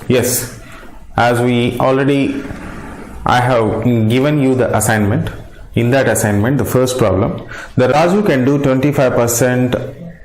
Yes, as I have given you the assignment. In that assignment, the first problem, the Raju can do 25%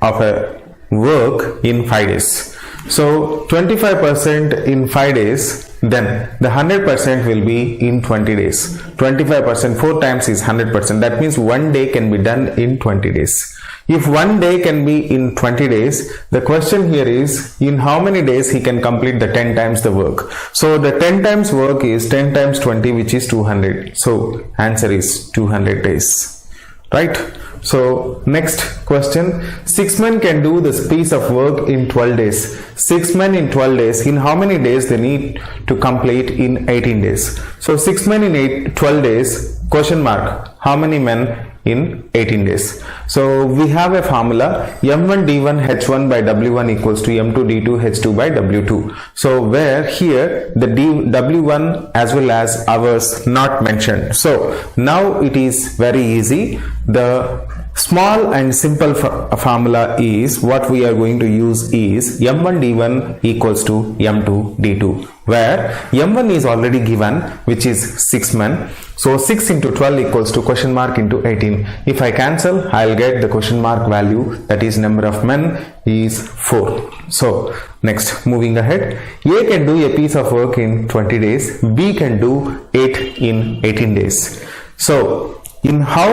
of a work in 5 days. So 25% in 5 days, then the 100% will be in 20 days. 25% 4 times is 100%. That means 1 day can be done in 20 days. If 1 day can be in 20 days, the question here is in how many days he can complete the 10 times the work. So the 10 times work is 10 times 20, which is 200. So answer is 200 days, right? So next question, 6 men can do this piece of work in 12 days. 6 men in 12 days, in how many days they need to complete in 18 days? So 6 men in 12 days, question mark, how many men in 18 days? So we have a formula, M1 D1 H1 by W1 equals to M2 D2 H2 by W2. So where here the W1 as well as hours not mentioned. So now it is very easy. The small and simple formula is what we are going to use is M1 D1 equals to M2 D2, where M1 is already given, which is 6 men. So 6 into 12 equals to question mark into 18. If I cancel, I'll get the question mark value, that is number of men is 4. So next, moving ahead, A can do a piece of work in 20 days, B can do it in 18 days. So in how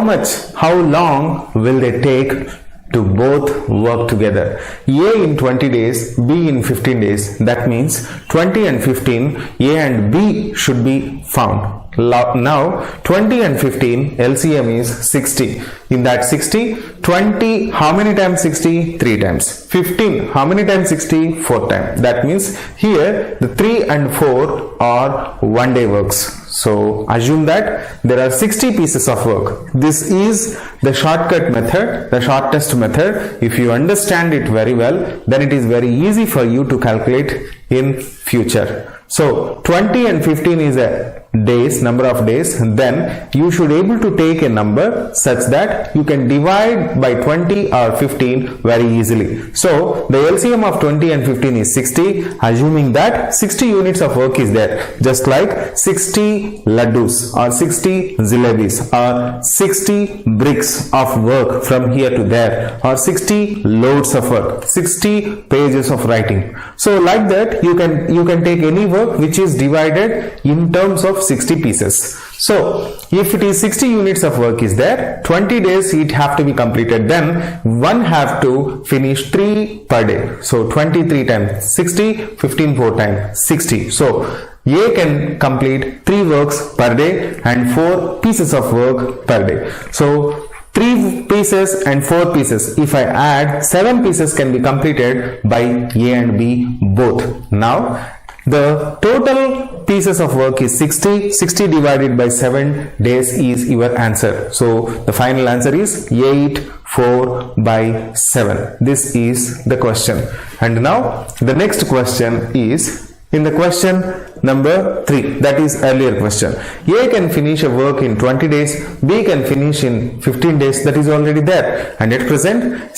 long will they take to both work together? A in 20 days, B in 15 days. That means 20 and 15, A and B should be found. Now 20 and 15 LCM is 60. In that 60, 20 how many times 60? 3 times. 15 how many times 60? 4 times. That means here the 3 and 4 are 1 day works. So assume that there are 60 pieces of work. This is the shortcut method, the shortest method. If you understand it very well, then it is very easy for you to calculate in future. So 20 and 15 is a days, number of days, then you should able to take a number such that you can divide by 20 or 15 very easily. So the LCM of 20 and 15 is 60, assuming that 60 units of work is there, just like 60 laddus or 60 jalebis or 60 bricks of work from here to there or 60 loads of work, 60 pages of writing. So like that you can take any work which is divided in terms of 60 pieces. So if it is 60 units of work is there, 20 days it have to be completed, then one have to finish 3 per day. So 23 times 60, 15 4 times 60. So A can complete 3 works per day and 4 pieces of work per day. So 3 pieces and 4 pieces, if I add 7 pieces can be completed by A and B both. Now the total pieces of work is 60. 60 divided by 7 days is your answer. So the final answer is 8 4 by 7. This is the question. And now the next question is in the question number 3, that is earlier question. A can finish a work in 20 days, B can finish in 15 days, that is already there. And at present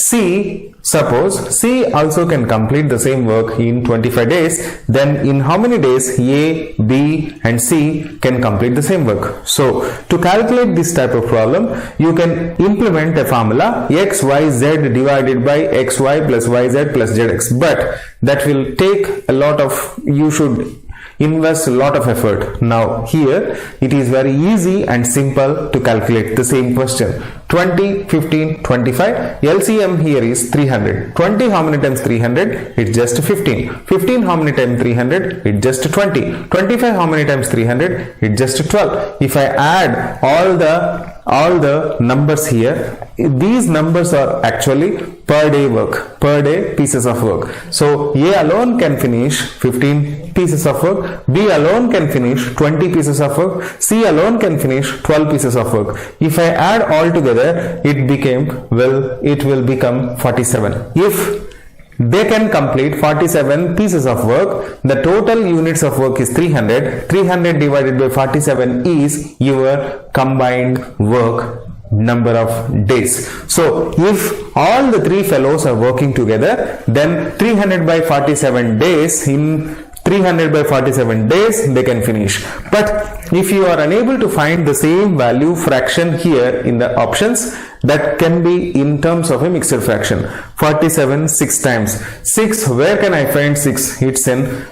suppose C also can complete the same work in 25 days, then in how many days A, B and C can complete the same work? So to calculate this type of problem, you can implement a formula XYZ divided by XY plus YZ plus ZX, but that will take a lot of, you should invest a lot of effort. Now here it is very easy and simple to calculate the same question. 20, 15, 25, LCM here is 300. 20 how many times 300? It's just 15. 15 how many times 300? It's just 20. 25 how many times 300? It's just 12. If I add all the numbers here, these numbers are actually per day work, per day pieces of work. So A alone can finish 15 pieces of work, B alone can finish 20 pieces of work, C alone can finish 12 pieces of work. If I add all together, it will become 47. If they can complete 47 pieces of work, the total units of work is 300. 300 divided by 47 is your combined work number of days. So if all the 3 fellows are working together, then 300 by 47 days, in 3 300 by 47 days they can finish. But if you are unable to find the same value fraction here in the options, that can be in terms of a mixed fraction. 47 6 times 6, where can I find 6? It's in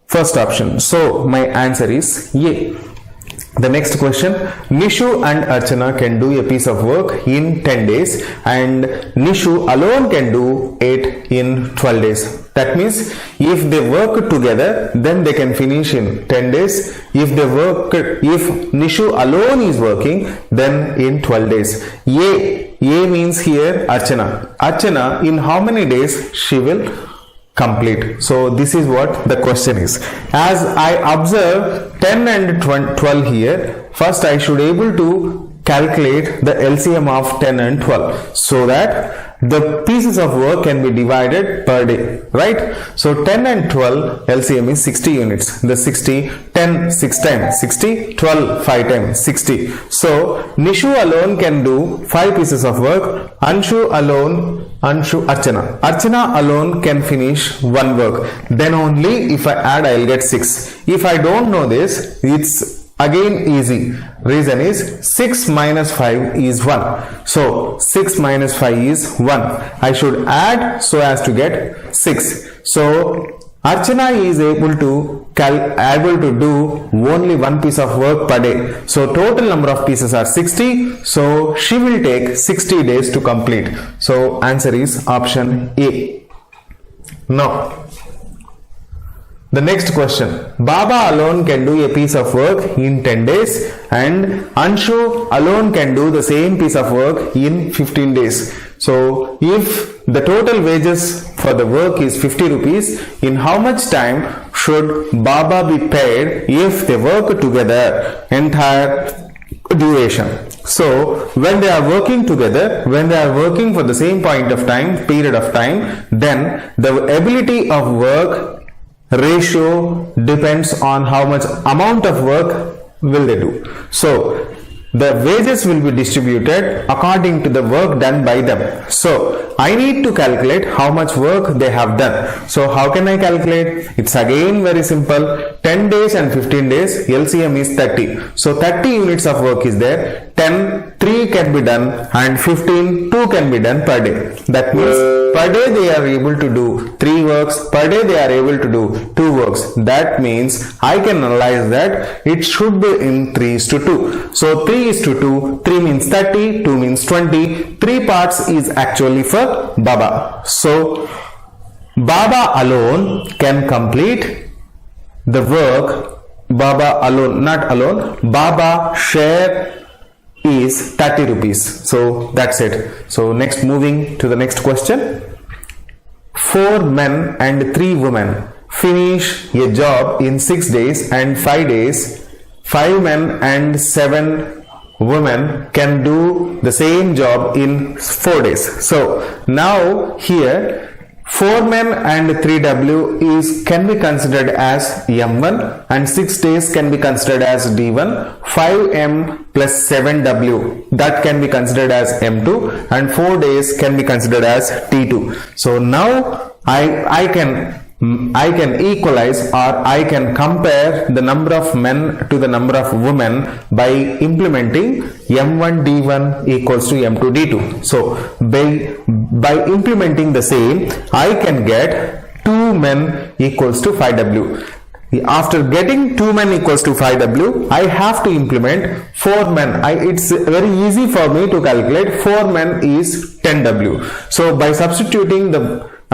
first option. So my answer is A. The next question, Nishu and Archana can do a piece of work in 10 days and Nishu alone can do it in 12 days. That means if they work together, then they can finish in 10 days. If Nishu alone is working, then in 12 days. A means here Archana. Archana, in how many days she will complete? So this is what the question is. As I observe 10 and 12 here, first I should able to calculate the LCM of 10 and 12 so that the pieces of work can be divided per day, right? So 10 and 12 LCM is 60 units. The 60, 10 6 times 60, 12 5 times 60. So Nishu alone can do 5 pieces of work. Archana alone can finish 1 work. Then only if I add, I'll get 6. If I don't know this, it's again easy. Reason is 6 minus 5 is 1. So 6 minus 5 is 1. I should add so as to get 6. So Archana is able to do only 1 piece of work per day. So total number of pieces are 60. So she will take 60 days to complete. So answer is option A. Now the next question, Baba alone can do a piece of work in 10 days and Anshu alone can do the same piece of work in 15 days. So if the total wages for the work is 50 rupees, in how much time should Baba be paid if they work together entire duration? So when they are working together, when they are working for the same period of time, then the ability of work ratio depends on how much amount of work will they do. So the wages will be distributed according to the work done by them. So I need to calculate how much work they have done. So how can I calculate? It's again very simple. 10 days and 15 days, LCM is 30. So 30 units of work is there. 10, 3 can be done and 15, 2 can be done per day. That means per day they are able to do 3 works, per day they are able to do 2 works. That means I can analyze that it should be in 3:2. So 3:2, 3 means 30, 2 means 20, 3 parts is actually for Baba. So Baba alone can complete the work. Baba alone, not alone, Baba share is 30 rupees. So that's it. So next, moving to the next question. 4 men and 3 women finish a job in 6 days and 5 days. 5 men and 7 women can do the same job in 4 days. So now here 4 men and 3W can be considered as M1 and 6 days can be considered as D1, 5M plus 7W that can be considered as M2 and 4 days can be considered as T2. So now I can equalize or I can compare the number of men to the number of women by implementing M1 D1 equals to M2 D2. So by implementing the same, I can get 2 men equals to 5W. After getting 2 men equals to 5W, I have to implement 4 men. It's very easy for me to calculate 4 men is 10W. So by substituting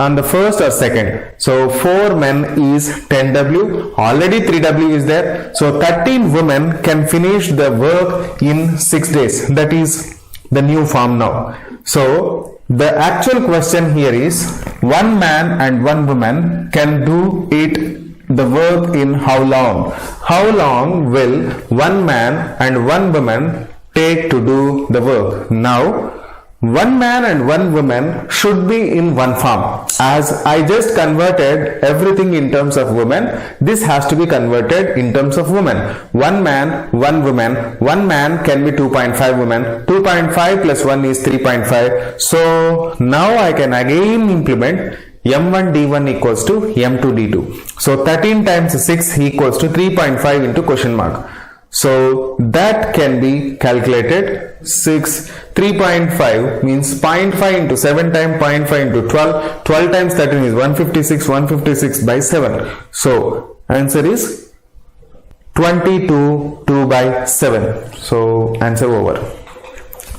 on the first or second, so 4 men is 10W, already 3W is there. So 13 women can finish the work in 6 days. That is the new form now. So the actual question here is 1 man and 1 woman can do the work in how long? How long will 1 man and 1 woman take to do the work? Now 1 man and 1 woman should be in one form. As I just converted everything in terms of women, this has to be converted in terms of women. 1 man, 1 woman. 1 man can be 2.5 women. 2.5 plus 1 is 3.5. So now I can again implement M1 D1 equals to M2 D2. So 13 times 6 equals to 3.5 into question mark. So that can be calculated. 3.5 means 0.5 into 7 times 0.5 into 12. 12 times 13 is 156. 156 by 7. So answer is 22 2 by 7. So answer over.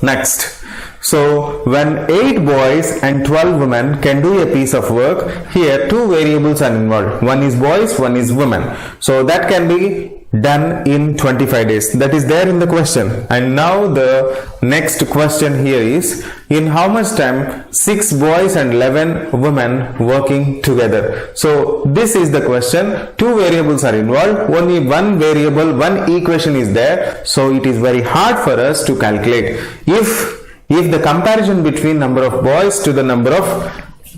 Next. So when 8 boys and 12 women can do a piece of work, here two variables are involved. One is boys, one is women. So that can be done in 25 days. That is there in the question. And now the next question here is, in how much time 6 boys and 11 women working together? So this is the question. Two variables are involved. Only one variable, one equation is there. So it is very hard for us to calculate. If the comparison between number of boys to the number of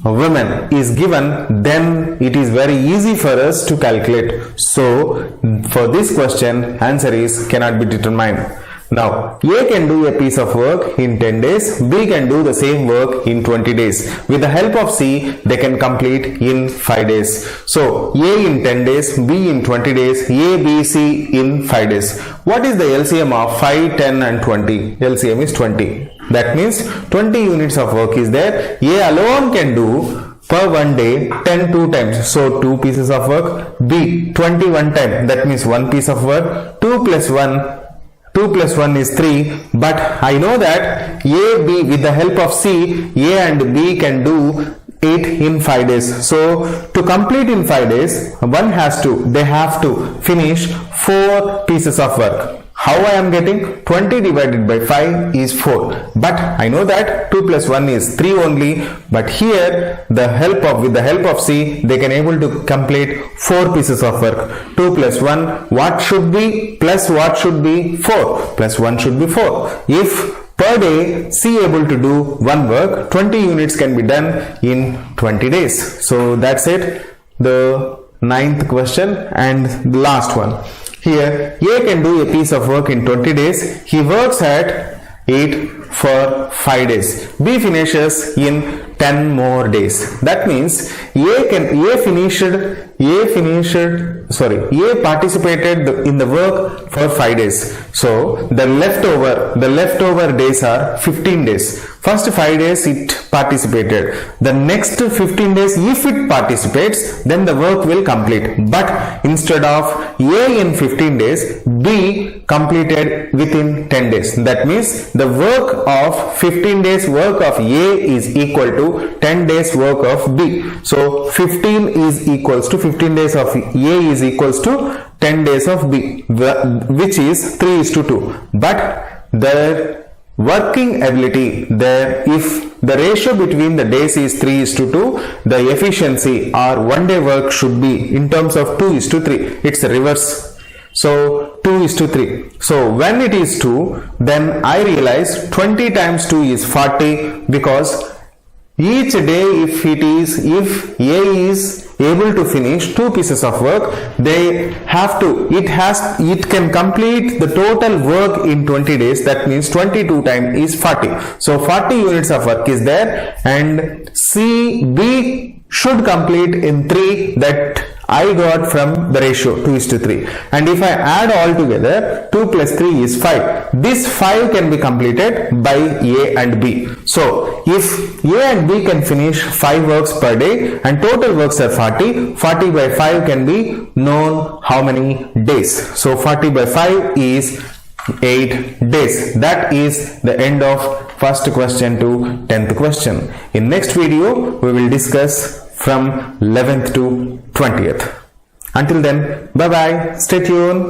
women is given, then it is very easy for us to calculate. So for this question, answer is cannot be determined. Now A can do a piece of work in 10 days, B can do the same work in 20 days. With the help of C, they can complete in 5 days. So A in 10 days, B in 20 days, A, B, C in 5 days. What is the LCM of 5, 10 and 20? LCM is 20. That means 20 units of work is there. A alone can do per one day 10 2 times. So 2 pieces of work. B 21 times. That means 1 piece of work. 2 plus 1 is 3. But I know that A, B with the help of C, A and B can do it in 5 days. So to complete in 5 days, they have to finish 4 pieces of work. How I am getting? 20 divided by 5 is 4. But I know that 2 plus 1 is 3 only. But here with the help of C, they can able to complete 4 pieces of work. 2 plus 1, what should be? Plus what should be? 4. Plus 1 should be 4. If per day C able to do one work, 20 units can be done in 20 days. So that's it. The 9th question and the last one. Here A can do a piece of work in 20 days. He works at 8 for 5 days. B finishes in 10 more days. That means A participated in the work for 5 days. So the leftover days are 15 days. First 5 days it participated. The next 15 days, if it participates, then the work will complete. But instead of A in 15 days, B completed within 10 days. That means the work of 15 days work of A is equal to 10 days work of B. So 15 is equals to 15 days of A is equals to 10 days of B, which is 3:2. But the working ability there, if the ratio between the days is 3:2, the efficiency or one day work should be in terms of 2:3. It's a reverse. So 2:3. So when it is 2, then I realize 20 times 2 is 40, because each day if A is able to finish 2 pieces of work, it can complete the total work in 20 days. That means 22 times is 40. So 40 units of work is there, and B should complete in 3. That I got from the ratio 2:3. And if I add all together, 2 plus 3 is 5. This 5 can be completed by A and B. So if A and B can finish 5 works per day and total works are 40, 40 by 5 can be known how many days. So 40 by 5 is 8 days. That is the end of first question to 10th question. In next video, we will discuss from 11th to 20th. Until then, bye bye, stay tuned.